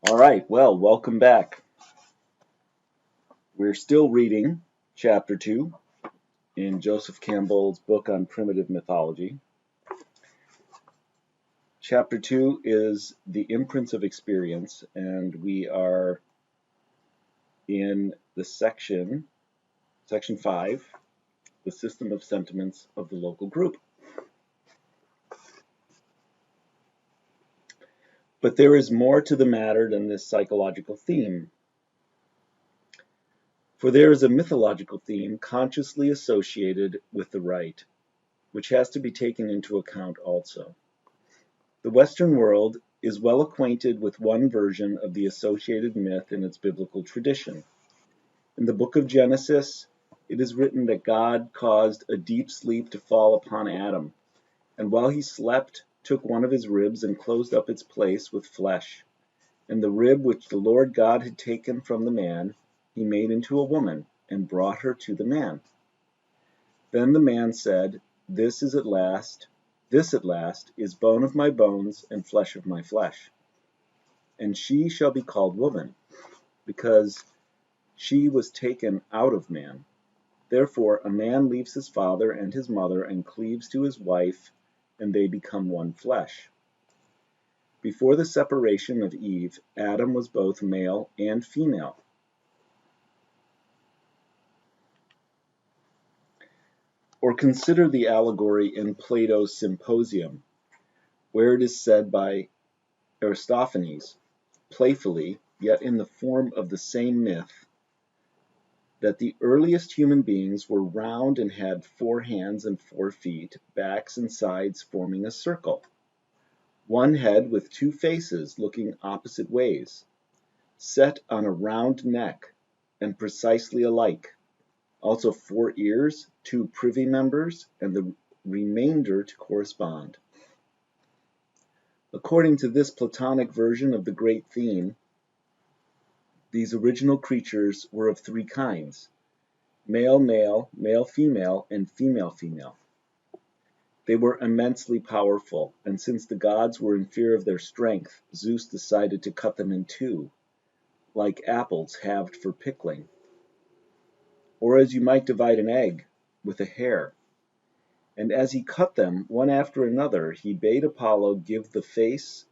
All right, well, welcome back. We're still reading Chapter 2 in Joseph Campbell's book on primitive mythology. Chapter 2 is the imprints of experience, and we are in the section 5, the system of sentiments of the local group. But there is more to the matter than this psychological theme. For there is a mythological theme consciously associated with the rite, which has to be taken into account also. The Western world is well acquainted with one version of the associated myth in its biblical tradition. In the book of Genesis, it is written that God caused a deep sleep to fall upon Adam, and while he slept, took one of his ribs and closed up its place with flesh. And the rib which the Lord God had taken from the man, he made into a woman, and brought her to the man. Then the man said, This at last is bone of my bones and flesh of my flesh. And she shall be called woman, because she was taken out of man. Therefore a man leaves his father and his mother and cleaves to his wife, and they become one flesh. Before the separation of Eve, Adam was both male and female. Or consider the allegory in Plato's Symposium, where it is said by Aristophanes, playfully, yet in the form of the same myth, that the earliest human beings were round and had 4 hands and 4 feet, backs and sides forming a circle, one head with 2 faces looking opposite ways, set on a round neck and precisely alike, also 4 ears, 2 privy members, and the remainder to correspond. According to this Platonic version of the great theme, these original creatures were of 3 kinds: male male, male female, and female female. They were immensely powerful, and since the gods were in fear of their strength, Zeus decided to cut them in 2, like apples halved for pickling. Or as you might divide an egg with a hair. And as he cut them one after another, he bade Apollo give the face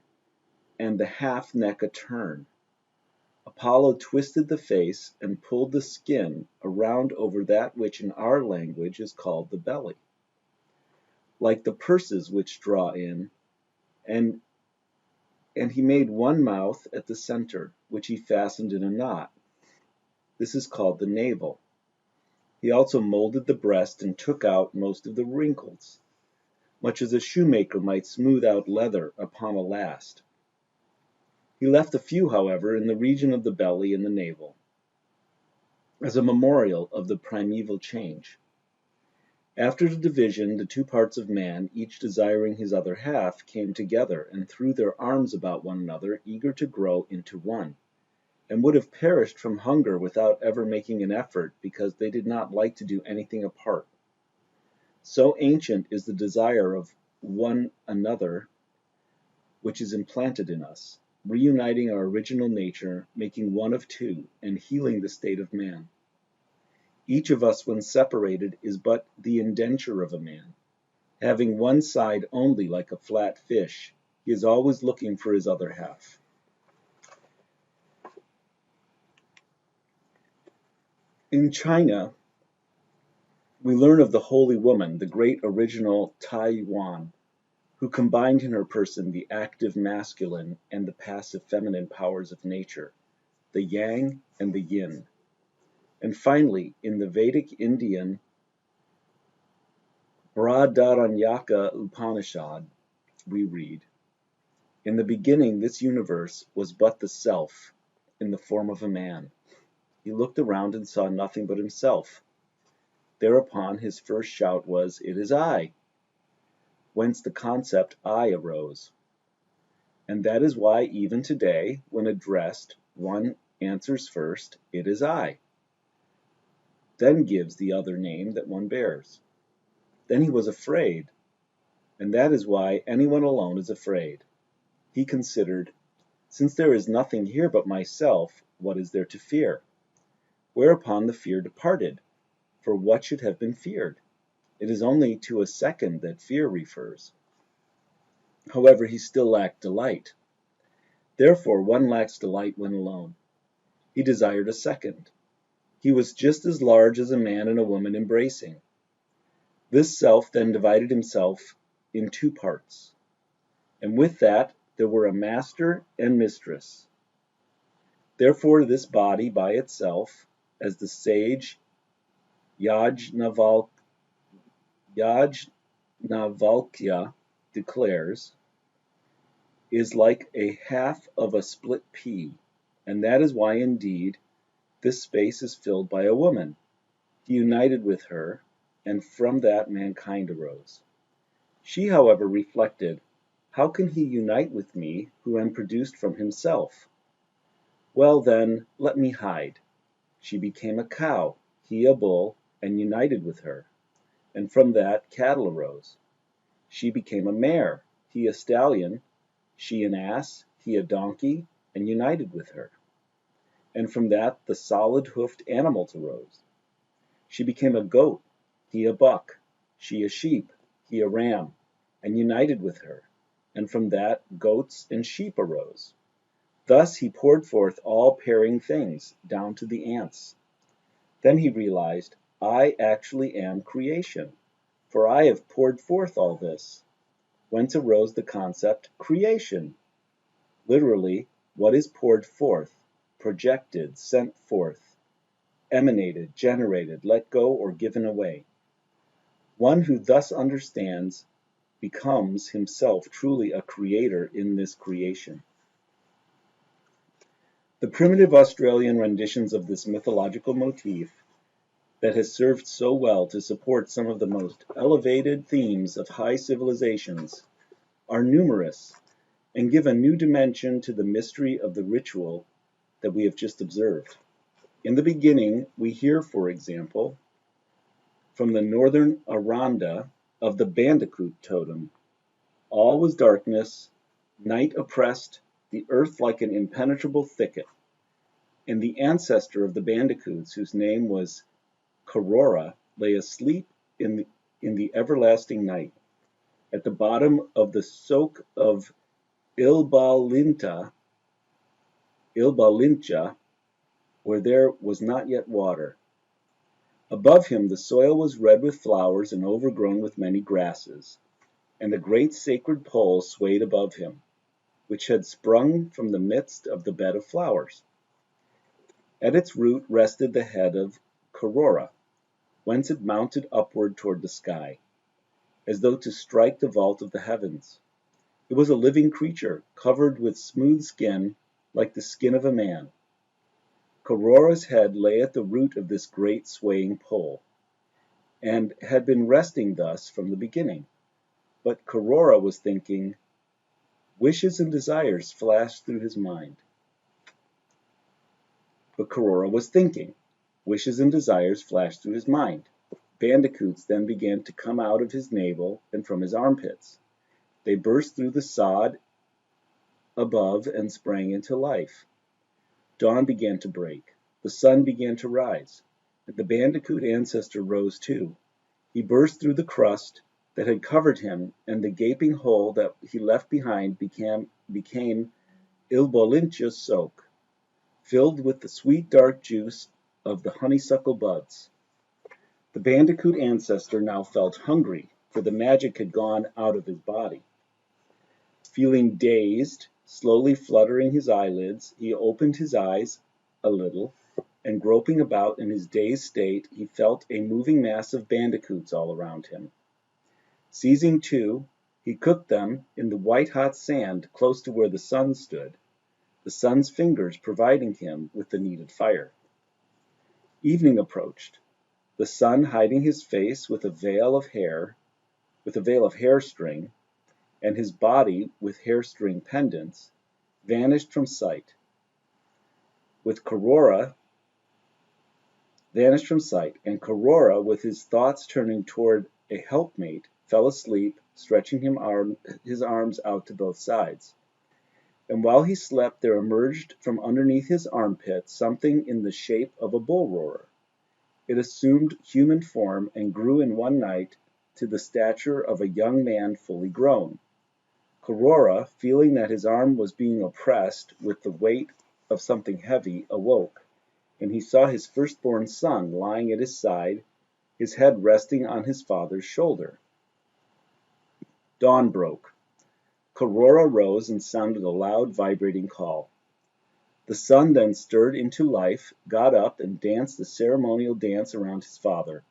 and the half neck a turn. Apollo twisted the face and pulled the skin around over that which in our language is called the belly, like the purses which draw in, and he made one mouth at the center, which he fastened in a knot. This is called the navel. He also molded the breast and took out most of the wrinkles, much as a shoemaker might smooth out leather upon a last. He left a few, however, in the region of the belly and the navel, as a memorial of the primeval change. After the division, the 2 parts of man, each desiring his other half, came together and threw their arms about one another, eager to grow into one, and would have perished from hunger without ever making an effort, because they did not like to do anything apart. So ancient is the desire of one another which is implanted in us, reuniting our original nature, making one of 2, and healing the state of man. Each of us, when separated, is but the indenture of a man. Having one side only like a flat fish, he is always looking for his other half. In China, we learn of the holy woman, the great original Tai Yuan, who combined in her person the active masculine and the passive feminine powers of nature, the yang and the yin. And finally, in the Vedic Indian Brihadaranyaka Upanishad, we read, In the beginning this universe was but the self, in the form of a man. He looked around and saw nothing but himself. Thereupon his first shout was, It is I, whence the concept I arose. And that is why even today, when addressed, one answers first, It is I, then gives the other name that one bears. Then he was afraid, and that is why anyone alone is afraid. He considered, Since there is nothing here but myself, what is there to fear? Whereupon the fear departed, for what should have been feared? It is only to a second that fear refers. However, he still lacked delight. Therefore one lacks delight when alone. He desired a second. He was just as large as a man and a woman embracing. This self then divided himself in two parts, and with that there were a master and mistress. Therefore this body by itself, as the sage Yajnavalkya declares, is like a half of a split pea, and that is why indeed this space is filled by a woman. He united with her, and from that mankind arose. She, however, reflected, how can he unite with me who am produced from himself? Well then, let me hide. She became a cow, he a bull, and united with her, and from that cattle arose. She became a mare, he a stallion, she an ass, he a donkey, and united with her, and from that the solid-hoofed animals arose. She became a goat, he a buck, she a sheep, he a ram, and united with her, and from that goats and sheep arose. Thus he poured forth all pairing things, down to the ants. Then he realized, I actually am creation, for I have poured forth all this, whence arose the concept creation. Literally, what is poured forth, projected, sent forth, emanated, generated, let go, or given away. One who thus understands becomes himself truly a creator in this creation. The primitive Australian renditions of this mythological motif that has served so well to support some of the most elevated themes of high civilizations are numerous and give a new dimension to the mystery of the ritual that we have just observed. In the beginning, we hear, for example, from the northern Aranda of the bandicoot totem. All was darkness, night oppressed, the earth like an impenetrable thicket, and the ancestor of the bandicoots, whose name was Karora, lay asleep in the everlasting night. At the bottom of the soak of Ilbalinta, where there was not yet water. Above him the soil was red with flowers and overgrown with many grasses, and a great sacred pole swayed above him, which had sprung from the midst of the bed of flowers. At its root rested the head of Karora, whence it mounted upward toward the sky, as though to strike the vault of the heavens. It was a living creature, covered with smooth skin, like the skin of a man. Karora's head lay at the root of this great swaying pole, and had been resting thus from the beginning. But Karora was thinking. Wishes and desires flashed through his mind. But Karora was thinking. Wishes and desires flashed through his mind. Bandicoots then began to come out of his navel and from his armpits. They burst through the sod above and sprang into life. Dawn began to break. The sun began to rise. And the bandicoot ancestor rose too. He burst through the crust that had covered him, and the gaping hole that he left behind became Ilbolincha's soak, filled with the sweet dark juice of the honeysuckle buds. The bandicoot ancestor now felt hungry, for the magic had gone out of his body. Feeling dazed, slowly fluttering his eyelids, he opened his eyes a little, and groping about in his dazed state, he felt a moving mass of bandicoots all around him. Seizing two, he cooked them in the white-hot sand close to where the sun stood, the sun's fingers providing him with the needed fire. Evening approached. The sun, hiding his face with a veil of hair string, and his body with hair string pendants, vanished from sight. And Karora, with his thoughts turning toward a helpmate, fell asleep, stretching his arms out to both sides. And while he slept, there emerged from underneath his armpit something in the shape of a bull roarer. It assumed human form and grew in one night to the stature of a young man fully grown. Korora, feeling that his arm was being oppressed with the weight of something heavy, awoke, and he saw his firstborn son lying at his side, his head resting on his father's shoulder. Dawn broke. Korora rose and sounded a loud, vibrating call. The son then stirred into life, got up, and danced a ceremonial dance around his father,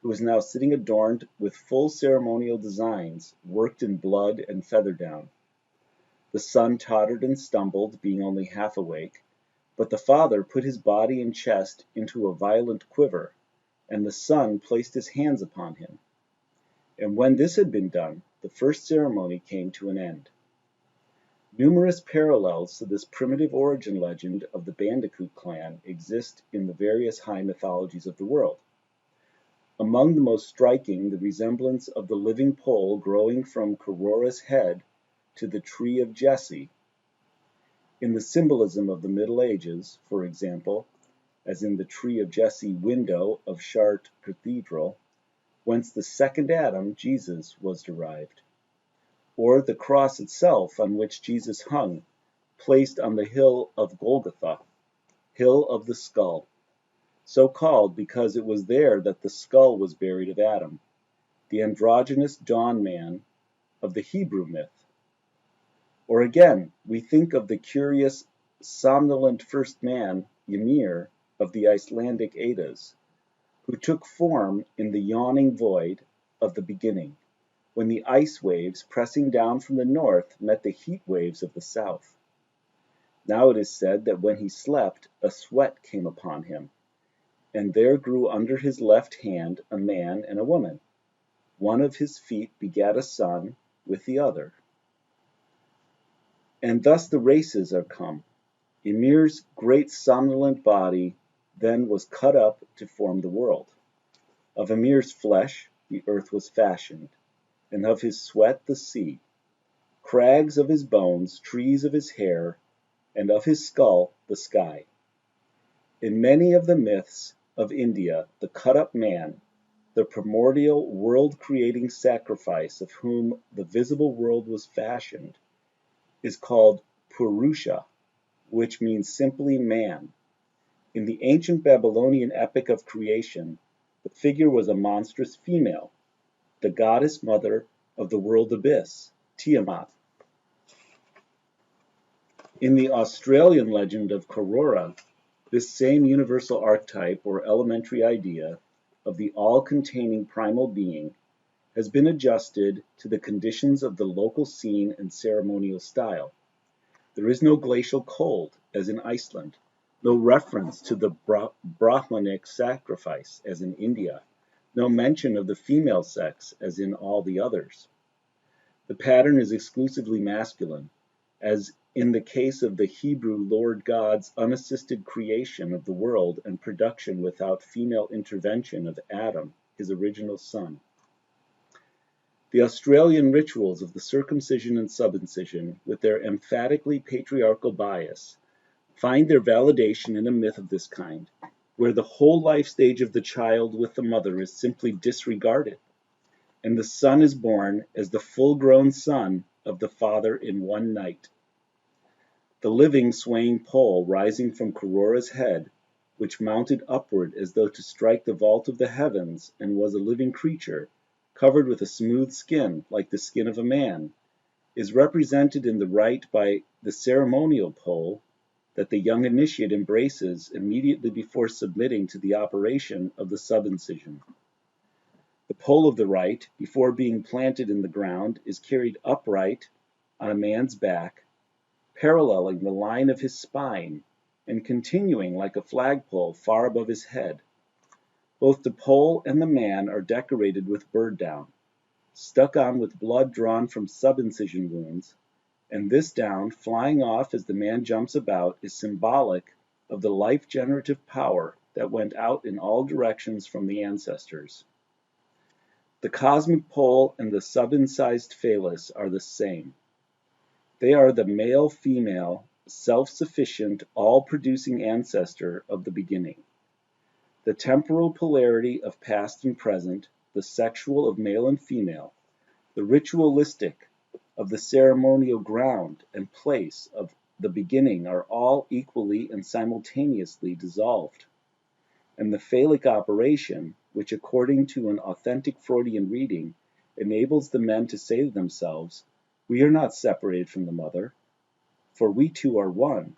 who was now sitting adorned with full ceremonial designs, worked in blood and feather down. The son tottered and stumbled, being only half awake, but the father put his body and chest into a violent quiver, and the son placed his hands upon him. And when this had been done, the first ceremony came to an end. Numerous parallels to this primitive origin legend of the Bandicoot clan exist in the various high mythologies of the world. Among the most striking, the resemblance of the living pole growing from Korora's head to the tree of Jesse. In the symbolism of the Middle Ages, for example, as in the tree of Jesse window of Chartres Cathedral, whence the second Adam, Jesus, was derived. Or the cross itself on which Jesus hung, placed on the hill of Golgotha, hill of the skull, so called because it was there that the skull was buried of Adam, the androgynous dawn man of the Hebrew myth. Or again, we think of the curious somnolent first man, Ymir, of the Icelandic Eddas, who took form in the yawning void of the beginning, when the ice waves pressing down from the north met the heat waves of the south. Now it is said that when he slept, a sweat came upon him, and there grew under his left hand a man and a woman. One of his feet begat a son with the other. And thus the races are come. Ymir's great somnolent body then was cut up to form the world. Of Ymir's flesh the earth was fashioned, and of his sweat the sea, crags of his bones, trees of his hair, and of his skull the sky. In many of the myths of India, the cut-up man, the primordial world-creating sacrifice of whom the visible world was fashioned, is called Purusha, which means simply man. In the ancient Babylonian epic of creation, the figure was a monstrous female, the goddess mother of the world abyss, Tiamat. In the Australian legend of Korora, this same universal archetype or elementary idea of the all-containing primal being has been adjusted to the conditions of the local scene and ceremonial style. There is no glacial cold, as in Iceland, no reference to the Brahmanic sacrifice, as in India, no mention of the female sex, as in all the others. The pattern is exclusively masculine, as in the case of the Hebrew Lord God's unassisted creation of the world and production without female intervention of Adam, his original son. The Australian rituals of the circumcision and subincision, with their emphatically patriarchal bias, find their validation in a myth of this kind, where the whole life stage of the child with the mother is simply disregarded, and the son is born as the full-grown son of the father in one night. The living swaying pole rising from Korora's head, which mounted upward as though to strike the vault of the heavens and was a living creature, covered with a smooth skin like the skin of a man, is represented in the rite by the ceremonial pole that the young initiate embraces immediately before submitting to the operation of the subincision. The pole of the rite, before being planted in the ground, is carried upright on a man's back, paralleling the line of his spine and continuing like a flagpole far above his head. Both the pole and the man are decorated with bird down, stuck on with blood drawn from subincision wounds, and this down, flying off as the man jumps about, is symbolic of the life-generative power that went out in all directions from the ancestors. The cosmic pole and the subincised phallus are the same. They are the male-female, self-sufficient, all-producing ancestor of the beginning. The temporal polarity of past and present, the sexual of male and female, the ritualistic of the ceremonial ground and place of the beginning are all equally and simultaneously dissolved. And the phallic operation, which according to an authentic Freudian reading, enables the men to say to themselves, "We are not separated from the mother, for we two are one,"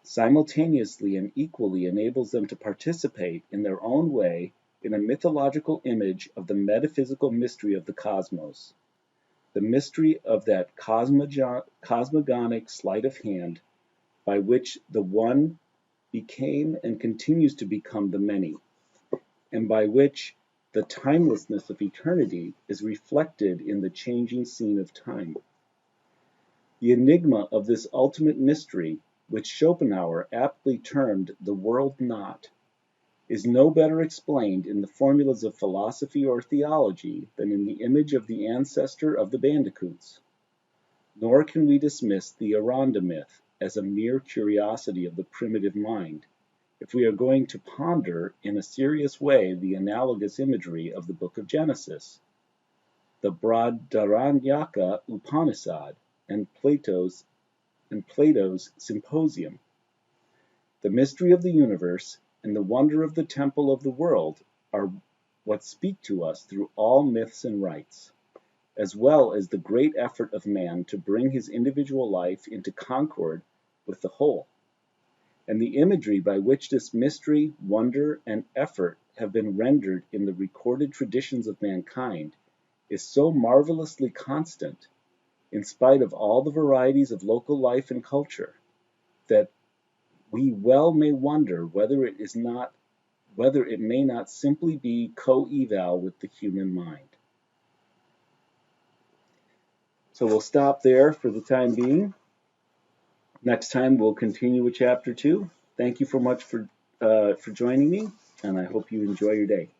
simultaneously and equally enables them to participate in their own way in a mythological image of the metaphysical mystery of the cosmos, the mystery of that cosmogonic sleight of hand by which the one became and continues to become the many, and by which the timelessness of eternity is reflected in the changing scene of time. The enigma of this ultimate mystery, which Schopenhauer aptly termed the world knot, is no better explained in the formulas of philosophy or theology than in the image of the ancestor of the bandicoots. Nor can we dismiss the Aranda myth as a mere curiosity of the primitive mind, if we are going to ponder in a serious way the analogous imagery of the book of Genesis, the Brihadaranyaka Upanishad, and Plato's Symposium. The mystery of the universe and the wonder of the temple of the world are what speak to us through all myths and rites, as well as the great effort of man to bring his individual life into concord with the whole. And the imagery by which this mystery, wonder, and effort have been rendered in the recorded traditions of mankind is so marvelously constant, in spite of all the varieties of local life and culture, that we well may wonder whether it may not simply be coeval with the human mind. So we'll stop there for the time being. Next time we'll continue with chapter 2. Thank you so much for joining me, and I hope you enjoy your day.